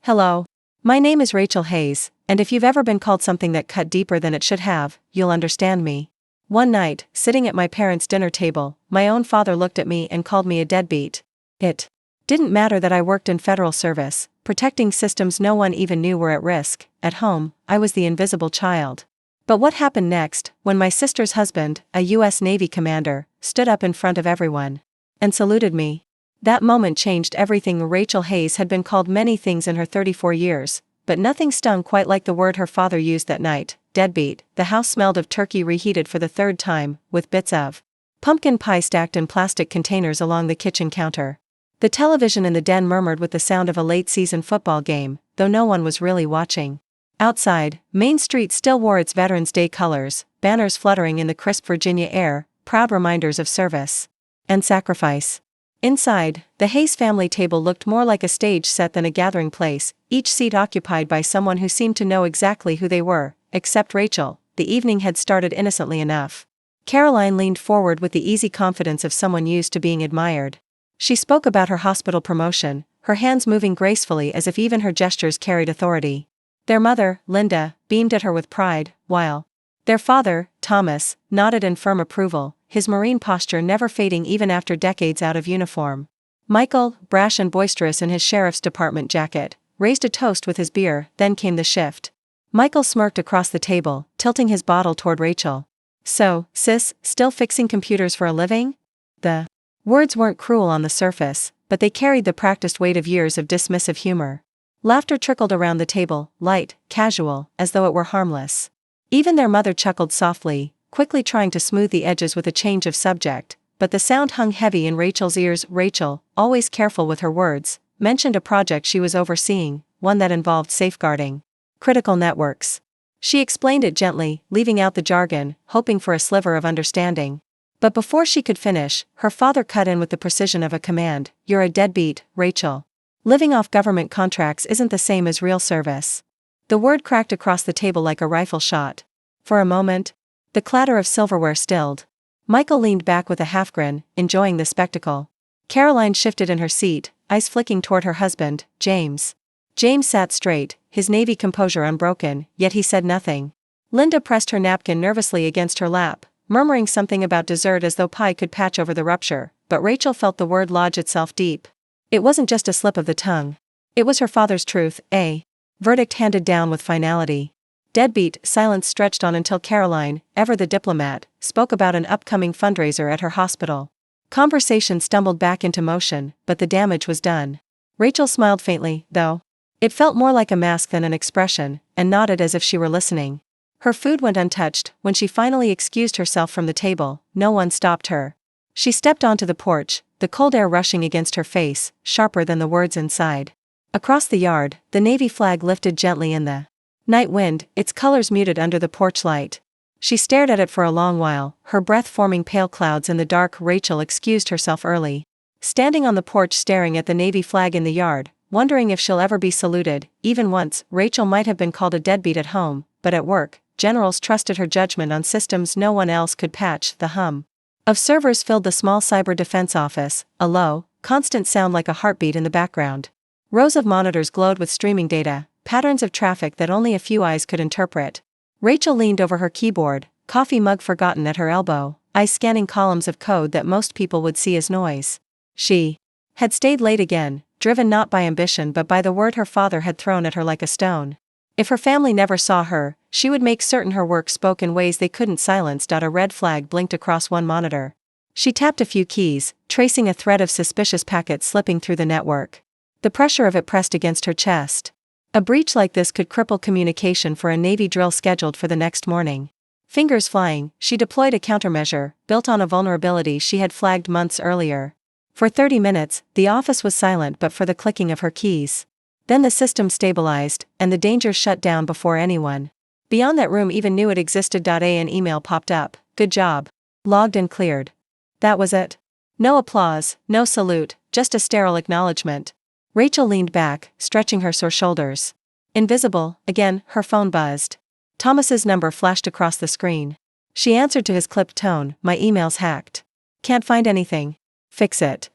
Hello. My name is Rachel Hayes, and if you've ever been called something that cut deeper than it should have, you'll understand me. One night, sitting at my parents' dinner table, my own father looked at me and called me a deadbeat. It didn't matter that I worked in federal service, protecting systems no one even knew were at risk. At home, I was the invisible child. But what happened next, when my sister's husband, a U.S. Navy commander, stood up in front of everyone and saluted me? That moment changed everything. Rachel Hayes had been called many things in her 34 years, but nothing stung quite like the word her father used that night, deadbeat. The house smelled of turkey reheated for the third time, with bits of pumpkin pie stacked in plastic containers along the kitchen counter. The television in the den murmured with the sound of a late-season football game, though no one was really watching. Outside, Main Street still wore its Veterans Day colors, banners fluttering in the crisp Virginia air, proud reminders of service and sacrifice. Inside, the Hayes family table looked more like a stage set than a gathering place, each seat occupied by someone who seemed to know exactly who they were, except Rachel. The evening had started innocently enough. Caroline leaned forward with the easy confidence of someone used to being admired. She spoke about her hospital promotion, her hands moving gracefully as if even her gestures carried authority. Their mother, Linda, beamed at her with pride, while their father, Thomas, nodded in firm approval, his marine posture never fading even after decades out of uniform. Michael, brash and boisterous in his sheriff's department jacket, raised a toast with his beer. Then came the shift. Michael smirked across the table, tilting his bottle toward Rachel. "So, sis, still fixing computers for a living?" The words weren't cruel on the surface, but they carried the practiced weight of years of dismissive humor. Laughter trickled around the table, light, casual, as though it were harmless. Even their mother chuckled softly, quickly trying to smooth the edges with a change of subject, but the sound hung heavy in Rachel's ears. Rachel, always careful with her words, mentioned a project she was overseeing, one that involved safeguarding critical networks. She explained it gently, leaving out the jargon, hoping for a sliver of understanding. But before she could finish, her father cut in with the precision of a command. "You're a deadbeat, Rachel. Living off government contracts isn't the same as real service." The word cracked across the table like a rifle shot. For a moment, the clatter of silverware stilled. Michael leaned back with a half-grin, enjoying the spectacle. Caroline shifted in her seat, eyes flicking toward her husband, James. James sat straight, his Navy composure unbroken, yet he said nothing. Linda pressed her napkin nervously against her lap, murmuring something about dessert as though pie could patch over the rupture, but Rachel felt the word lodge itself deep. It wasn't just a slip of the tongue. It was her father's truth, a verdict handed down with finality. Deadbeat. Silence stretched on until Caroline, ever the diplomat, spoke about an upcoming fundraiser at her hospital. Conversation stumbled back into motion, but the damage was done. Rachel smiled faintly, though it felt more like a mask than an expression, and nodded as if she were listening. Her food went untouched. When she finally excused herself from the table, no one stopped her. She stepped onto the porch, the cold air rushing against her face, sharper than the words inside. Across the yard, the Navy flag lifted gently in the night wind, its colors muted under the porch light. She stared at it for a long while, her breath forming pale clouds in the dark. Rachel excused herself early. Standing on the porch staring at the Navy flag in the yard, wondering if she'll ever be saluted. Even once, Rachel might have been called a deadbeat at home, but at work, generals trusted her judgment on systems no one else could patch. The hum of servers filled the small cyber defense office, a low, constant sound like a heartbeat in the background. Rows of monitors glowed with streaming data, patterns of traffic that only a few eyes could interpret. Rachel leaned over her keyboard, coffee mug forgotten at her elbow, eyes scanning columns of code that most people would see as noise. She had stayed late again, driven not by ambition but by the word her father had thrown at her like a stone. If her family never saw her, she would make certain her work spoke in ways they couldn't silence. A red flag blinked across one monitor. She tapped a few keys, tracing a thread of suspicious packets slipping through the network. The pressure of it pressed against her chest. A breach like this could cripple communication for a Navy drill scheduled for the next morning. Fingers flying, she deployed a countermeasure, built on a vulnerability she had flagged months earlier. For 30 minutes, the office was silent but for the clicking of her keys. Then the system stabilized, and the danger shut down before anyone beyond that room even knew it existed. An email popped up. "Good job. Logged and cleared." That was it. No applause, no salute, just a sterile acknowledgement. Rachel leaned back, stretching her sore shoulders. Invisible. Again, her phone buzzed. Thomas's number flashed across the screen. She answered to his clipped tone. "My email's hacked. Can't find anything. Fix it."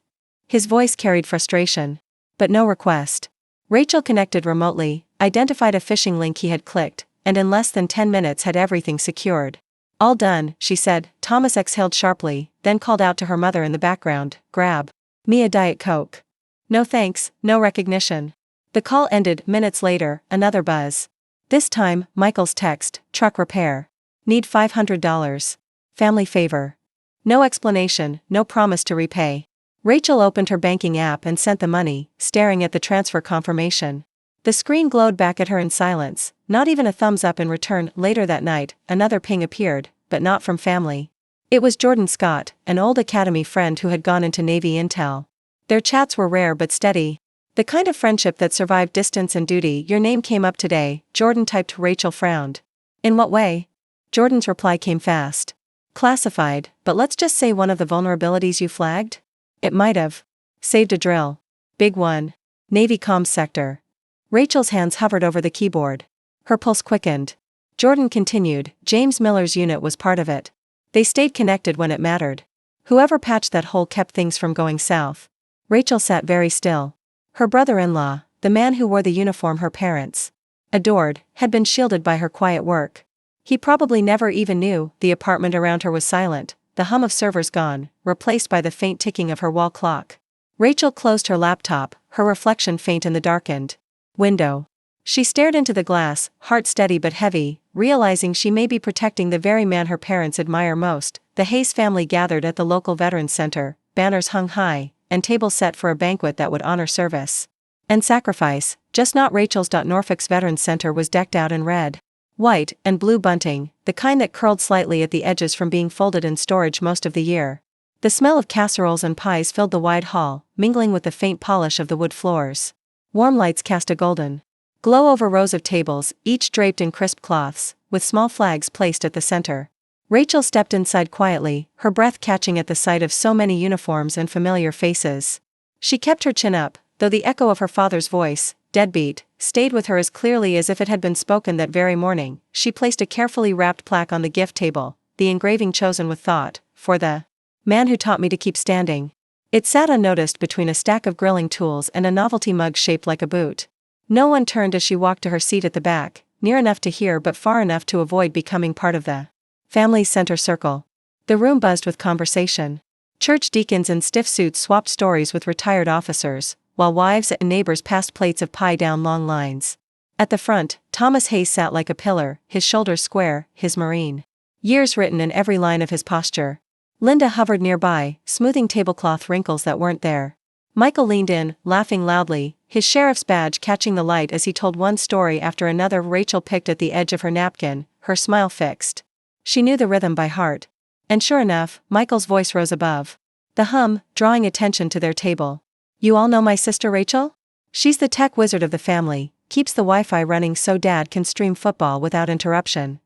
His voice carried frustration. But no request. Rachel connected remotely, identified a phishing link he had clicked, and in less than 10 minutes had everything secured. All done, she said. Thomas exhaled sharply, then called out to her mother in the background, "Grab me a Diet Coke." "No thanks, no recognition." The call ended. Minutes later, another buzz. This time, Michael's text, "Truck repair. Need $500. Family favor." No explanation, no promise to repay. Rachel opened her banking app and sent the money, staring at the transfer confirmation. The screen glowed back at her in silence, not even a thumbs up in return. Later that night, another ping appeared, but not from family. It was Jordan Scott, an old academy friend who had gone into Navy intel. Their chats were rare but steady. The kind of friendship that survived distance and duty. "Your name came up today," Jordan typed. Rachel frowned. "In what way?" Jordan's reply came fast. "Classified, but let's just say one of the vulnerabilities you flagged? It might have saved a drill. Big one. Navy comms sector." Rachel's hands hovered over the keyboard. Her pulse quickened. Jordan continued, "James Miller's unit was part of it. They stayed connected when it mattered. Whoever patched that hole kept things from going south." Rachel sat very still. Her brother-in-law, the man who wore the uniform her parents adored, had been shielded by her quiet work. He probably never even knew. The apartment around her was silent, the hum of servers gone, replaced by the faint ticking of her wall clock. Rachel closed her laptop, her reflection faint in the darkened window. She stared into the glass, heart steady but heavy, realizing she may be protecting the very man her parents admire most. The Hayes family gathered at the local Veterans Center, banners hung high, and tables set for a banquet that would honor service and sacrifice, just not Rachel's. Norfolk's Veterans Center was decked out in red, white, and blue bunting, the kind that curled slightly at the edges from being folded in storage most of the year. The smell of casseroles and pies filled the wide hall, mingling with the faint polish of the wood floors. Warm lights cast a golden glow over rows of tables, each draped in crisp cloths, with small flags placed at the center. Rachel stepped inside quietly, her breath catching at the sight of so many uniforms and familiar faces. She kept her chin up, though the echo of her father's voice, "Deadbeat," stayed with her as clearly as if it had been spoken that very morning. She placed a carefully wrapped plaque on the gift table, the engraving chosen with thought, "For the man who taught me to keep standing." It sat unnoticed between a stack of grilling tools and a novelty mug shaped like a boot. No one turned as she walked to her seat at the back, near enough to hear but far enough to avoid becoming part of the family's center circle. The room buzzed with conversation. Church deacons in stiff suits swapped stories with retired officers, while wives and neighbors passed plates of pie down long lines. At the front, Thomas Hayes sat like a pillar, his shoulders square, his Marine years written in every line of his posture. Linda hovered nearby, smoothing tablecloth wrinkles that weren't there. Michael leaned in, laughing loudly, his sheriff's badge catching the light as he told one story after another. Rachel picked at the edge of her napkin, her smile fixed. She knew the rhythm by heart. And sure enough, Michael's voice rose above the hum, drawing attention to their table. "You all know my sister Rachel? She's the tech wizard of the family, keeps the Wi-Fi running so Dad can stream football without interruption."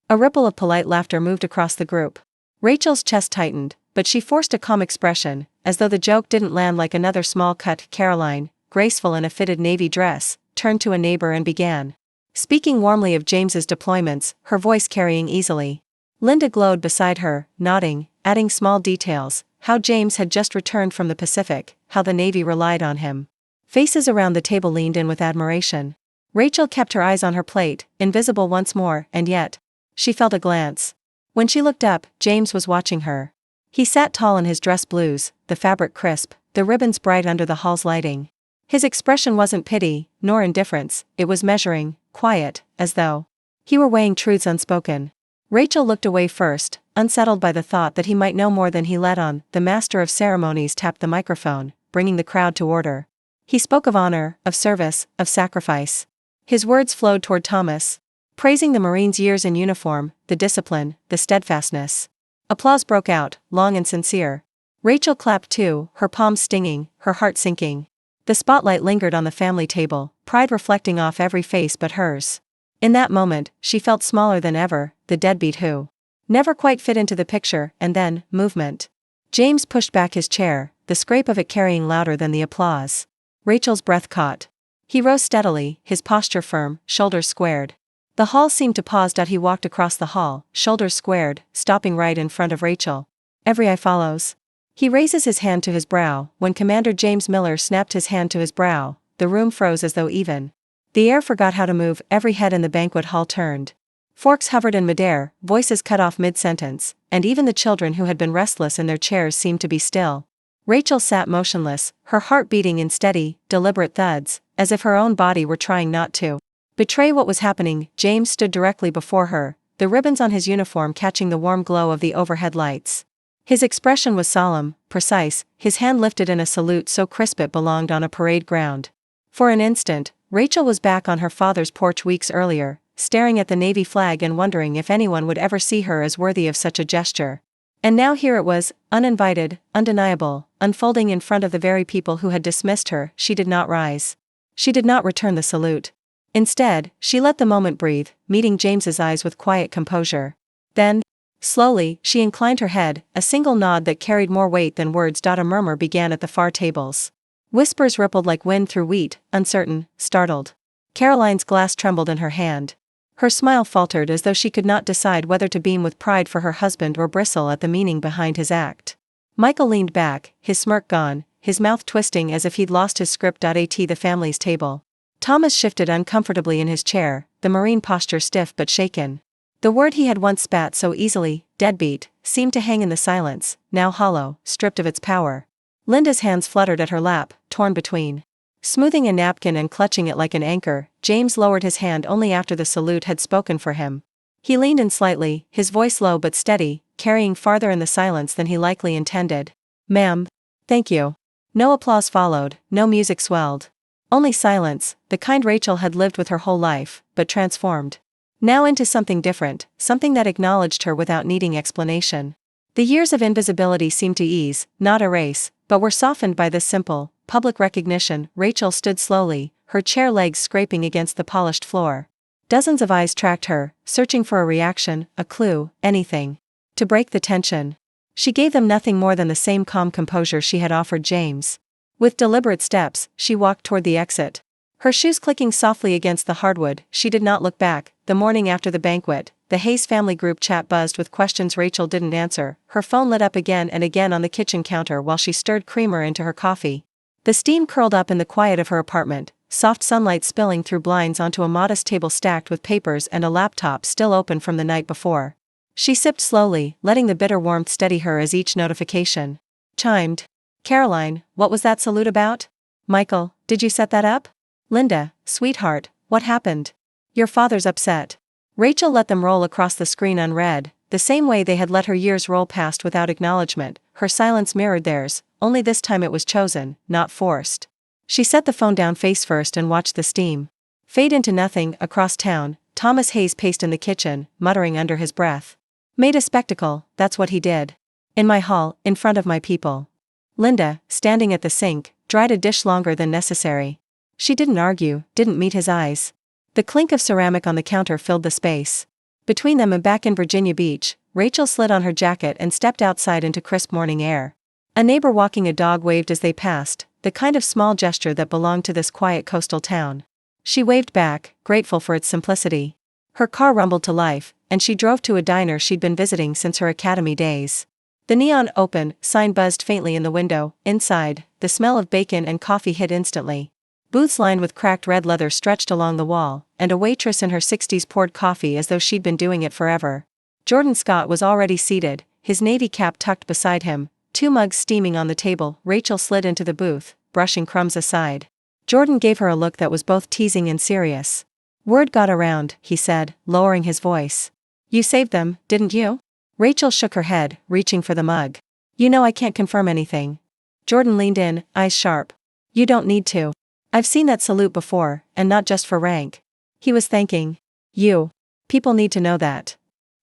A ripple of polite laughter moved across the group. Rachel's chest tightened, but she forced a calm expression, as though the joke didn't land. Like another small cut, Caroline, graceful in a fitted navy dress, turned to a neighbor and began speaking warmly of James's deployments, her voice carrying easily. Linda glowed beside her, nodding, adding small details, how James had just returned from the Pacific, how the Navy relied on him. Faces around the table leaned in with admiration. Rachel kept her eyes on her plate, invisible once more, and yet she felt a glance. When she looked up, James was watching her. He sat tall in his dress blues, the fabric crisp, the ribbons bright under the hall's lighting. His expression wasn't pity, nor indifference, it was measuring, quiet, as though he were weighing truths unspoken. Rachel looked away first, unsettled by the thought that he might know more than he let on. The master of ceremonies tapped the microphone, bringing the crowd to order. He spoke of honor, of service, of sacrifice. His words flowed toward Thomas, praising the Marine's years in uniform, the discipline, the steadfastness. Applause broke out, long and sincere. Rachel clapped too, her palms stinging, her heart sinking. The spotlight lingered on the family table, pride reflecting off every face but hers. In that moment, she felt smaller than ever, the deadbeat who never quite fit into the picture. And then, movement. James pushed back his chair, the scrape of it carrying louder than the applause. Rachel's breath caught. He rose steadily, his posture firm, shoulders squared. The hall seemed to pause. He walked across the hall, shoulders squared, stopping right in front of Rachel. "Every eye follows." He raises his hand to his brow. When Commander James Miller snapped his hand to his brow, the room froze as though even the air forgot how to move. Every head in the banquet hall turned. Forks hovered in midair, voices cut off mid-sentence, and even the children who had been restless in their chairs seemed to be still. Rachel sat motionless, her heart beating in steady, deliberate thuds, as if her own body were trying not to betray what was happening. James stood directly before her, the ribbons on his uniform catching the warm glow of the overhead lights. His expression was solemn, precise, his hand lifted in a salute so crisp it belonged on a parade ground. For an instant, Rachel was back on her father's porch weeks earlier, staring at the Navy flag and wondering if anyone would ever see her as worthy of such a gesture. And now here it was, uninvited, undeniable, unfolding in front of the very people who had dismissed her. She did not rise. She did not return the salute. Instead, she let the moment breathe, meeting James's eyes with quiet composure. Then, slowly, she inclined her head, a single nod that carried more weight than words. A murmur began at the far tables. Whispers rippled like wind through wheat, uncertain, startled. Caroline's glass trembled in her hand. Her smile faltered as though she could not decide whether to beam with pride for her husband or bristle at the meaning behind his act. Michael leaned back, his smirk gone, his mouth twisting as if he'd lost his script. At the family's table, Thomas shifted uncomfortably in his chair, the Marine posture stiff but shaken. The word he had once spat so easily, deadbeat, seemed to hang in the silence, now hollow, stripped of its power. Linda's hands fluttered at her lap, torn between smoothing a napkin and clutching it like an anchor. James lowered his hand only after the salute had spoken for him. He leaned in slightly, his voice low but steady, carrying farther in the silence than he likely intended. "Ma'am. Thank you." No applause followed, no music swelled. Only silence, the kind Rachel had lived with her whole life, but transformed now into something different, something that acknowledged her without needing explanation. The years of invisibility seemed to ease, not erase, but were softened by this simple, public recognition. Rachel stood slowly, her chair legs scraping against the polished floor. Dozens of eyes tracked her, searching for a reaction, a clue, anything to break the tension. She gave them nothing more than the same calm composure she had offered James. With deliberate steps, she walked toward the exit. Her shoes clicking softly against the hardwood, she did not look back. The morning after the banquet, the Hayes family group chat buzzed with questions Rachel didn't answer. Her phone lit up again and again on the kitchen counter while she stirred creamer into her coffee. The steam curled up in the quiet of her apartment, soft sunlight spilling through blinds onto a modest table stacked with papers and a laptop still open from the night before. She sipped slowly, letting the bitter warmth steady her as each notification chimed. "Caroline, what was that salute about?" "Michael, did you set that up?" "Linda, sweetheart, what happened?" "Your father's upset." Rachel let them roll across the screen unread, the same way they had let her years roll past without acknowledgement. Her silence mirrored theirs, only this time it was chosen, not forced. She set the phone down face first and watched the steam fade into nothing. Across town, Thomas Hayes paced in the kitchen, muttering under his breath. "Made a spectacle, that's what he did. In my hall, in front of my people." Linda, standing at the sink, dried a dish longer than necessary. She didn't argue, didn't meet his eyes. The clink of ceramic on the counter filled the space. Between them and back in Virginia Beach, Rachel slid on her jacket and stepped outside into crisp morning air. A neighbor walking a dog waved as they passed, the kind of small gesture that belonged to this quiet coastal town. She waved back, grateful for its simplicity. Her car rumbled to life, and she drove to a diner she'd been visiting since her academy days. The neon "Open" sign buzzed faintly in the window. Inside, the smell of bacon and coffee hit instantly. Booths lined with cracked red leather stretched along the wall, and a waitress in her 60s poured coffee as though she'd been doing it forever. Jordan Scott was already seated, his navy cap tucked beside him, two mugs steaming on the table. Rachel slid into the booth, brushing crumbs aside. Jordan gave her a look that was both teasing and serious. "Word got around," he said, lowering his voice. "You saved them, didn't you?" Rachel shook her head, reaching for the mug. "You know I can't confirm anything." Jordan leaned in, eyes sharp. "You don't need to. I've seen that salute before, and not just for rank." He was thanking you. "People need to know that."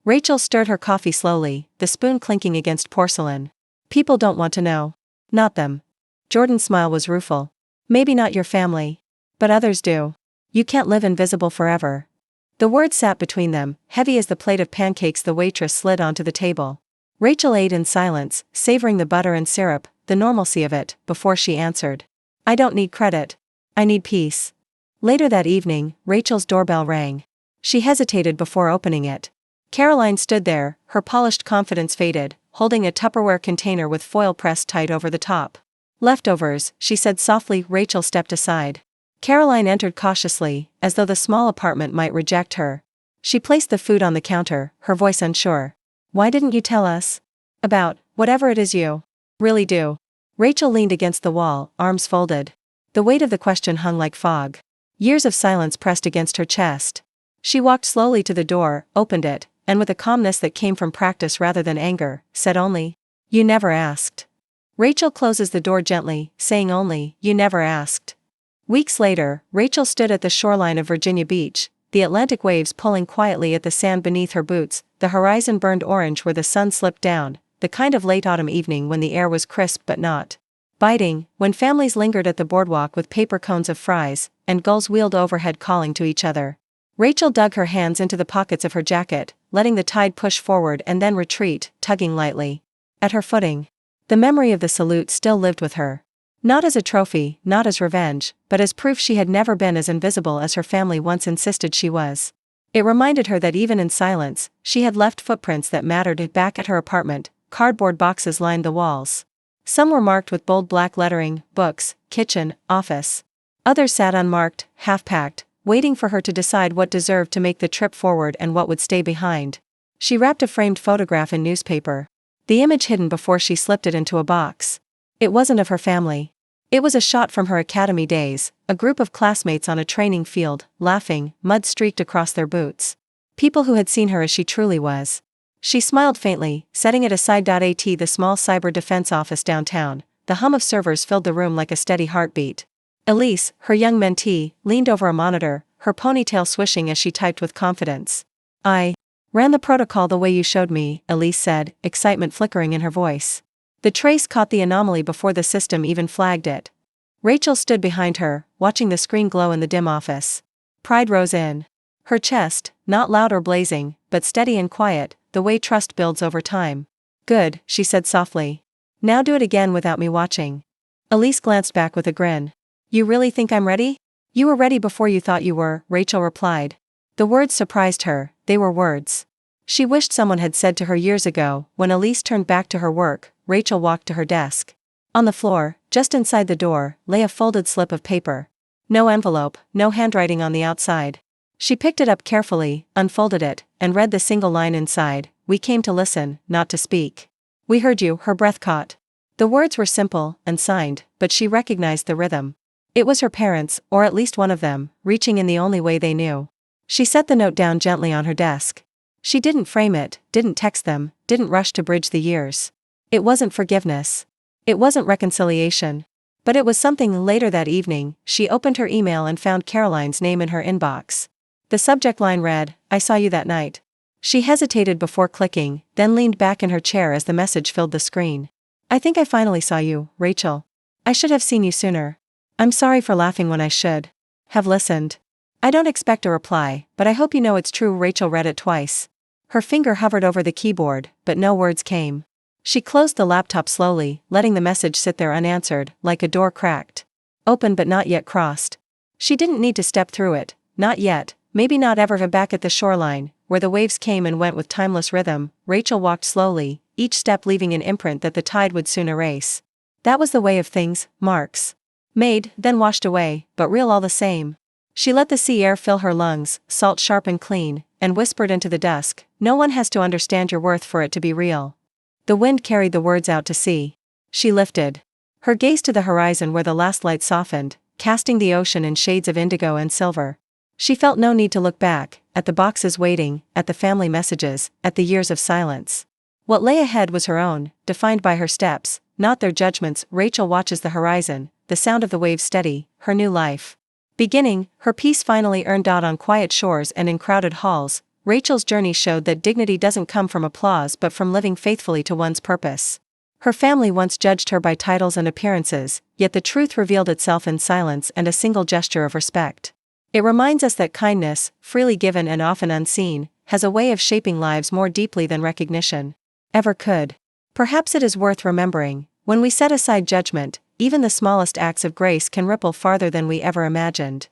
Rachel stirred her coffee slowly, the spoon clinking against porcelain. "People don't want to know. Not them." Jordan's smile was rueful. "Maybe not your family. But others do. You can't live invisible forever." The words sat between them, heavy as the plate of pancakes the waitress slid onto the table. Rachel ate in silence, savoring the butter and syrup, the normalcy of it, before she answered. "I don't need credit. I need peace." Later that evening, Rachel's doorbell rang. She hesitated before opening it. Caroline stood there, her polished confidence faded, holding a Tupperware container with foil pressed tight over the top. "Leftovers," she said softly. Rachel stepped aside. Caroline entered cautiously, as though the small apartment might reject her. She placed the food on the counter, her voice unsure. "Why didn't you tell us about whatever it is you really do?" Rachel leaned against the wall, arms folded. The weight of the question hung like fog. Years of silence pressed against her chest. She walked slowly to the door, opened it, and with a calmness that came from practice rather than anger, said only, "You never asked." Rachel closes the door gently, saying only, "You never asked." Weeks later, Rachel stood at the shoreline of Virginia Beach, the Atlantic waves pulling quietly at the sand beneath her boots, the horizon burned orange where the sun slipped down, the kind of late autumn evening when the air was crisp but not biting, when families lingered at the boardwalk with paper cones of fries, and gulls wheeled overhead calling to each other. Rachel dug her hands into the pockets of her jacket, letting the tide push forward and then retreat, tugging lightly at her footing. The memory of the salute still lived with her. Not as a trophy, not as revenge, but as proof she had never been as invisible as her family once insisted she was. It reminded her that even in silence, she had left footprints that mattered. Back at her apartment, cardboard boxes lined the walls. Some were marked with bold black lettering, books, kitchen, office. Others sat unmarked, half-packed, waiting for her to decide what deserved to make the trip forward and what would stay behind. She wrapped a framed photograph in newspaper, the image hidden before she slipped it into a box. It wasn't of her family. It was a shot from her academy days, a group of classmates on a training field, laughing, mud streaked across their boots. People who had seen her as she truly was. She smiled faintly, setting it aside. At the small cyber defense office downtown, the hum of servers filled the room like a steady heartbeat. Elise, her young mentee, leaned over a monitor, her ponytail swishing as she typed with confidence. "I ran the protocol the way you showed me," Elise said, excitement flickering in her voice. The trace caught the anomaly before the system even flagged it. Rachel stood behind her, watching the screen glow in the dim office. Pride rose in her chest, not loud or blazing, but steady and quiet, the way trust builds over time. "Good," she said softly. "Now do it again without me watching." Elise glanced back with a grin. "You really think I'm ready?" "You were ready before you thought you were," Rachel replied. The words surprised her, they were words she wished someone had said to her years ago. When Elise turned back to her work, Rachel walked to her desk. On the floor, just inside the door, lay a folded slip of paper. No envelope, no handwriting on the outside. She picked it up carefully, unfolded it, and read the single line inside. "We came to listen, not to speak." "We heard you," her breath caught. The words were simple, and signed, but she recognized the rhythm. It was her parents, or at least one of them, reaching in the only way they knew. She set the note down gently on her desk. She didn't frame it, didn't text them, didn't rush to bridge the years. It wasn't forgiveness. It wasn't reconciliation. But it was something. Later that evening, she opened her email and found Caroline's name in her inbox. The subject line read, "I saw you that night." She hesitated before clicking, then leaned back in her chair as the message filled the screen. "I think I finally saw you, Rachel. I should have seen you sooner. I'm sorry for laughing when I should have listened. I don't expect a reply, but I hope you know it's true." Rachel read it twice. Her finger hovered over the keyboard, but no words came. She closed the laptop slowly, letting the message sit there unanswered, like a door cracked open but not yet crossed. She didn't need to step through it, not yet, maybe not ever. Back at the shoreline, where the waves came and went with timeless rhythm, Rachel walked slowly, each step leaving an imprint that the tide would soon erase. That was the way of things, marks made, then washed away, but real all the same. She let the sea air fill her lungs, salt sharp and clean, and whispered into the dusk, "No one has to understand your worth for it to be real." The wind carried the words out to sea. She lifted her gaze to the horizon where the last light softened, casting the ocean in shades of indigo and silver. She felt no need to look back, at the boxes waiting, at the family messages, at the years of silence. What lay ahead was her own, defined by her steps, not their judgments. Rachel watches the horizon, the sound of the waves steady, her new life beginning, her peace finally earned out on quiet shores and in crowded halls. Rachel's journey showed that dignity doesn't come from applause but from living faithfully to one's purpose. Her family once judged her by titles and appearances, yet the truth revealed itself in silence and a single gesture of respect. It reminds us that kindness, freely given and often unseen, has a way of shaping lives more deeply than recognition ever could. Perhaps it is worth remembering, when we set aside judgment, even the smallest acts of grace can ripple farther than we ever imagined.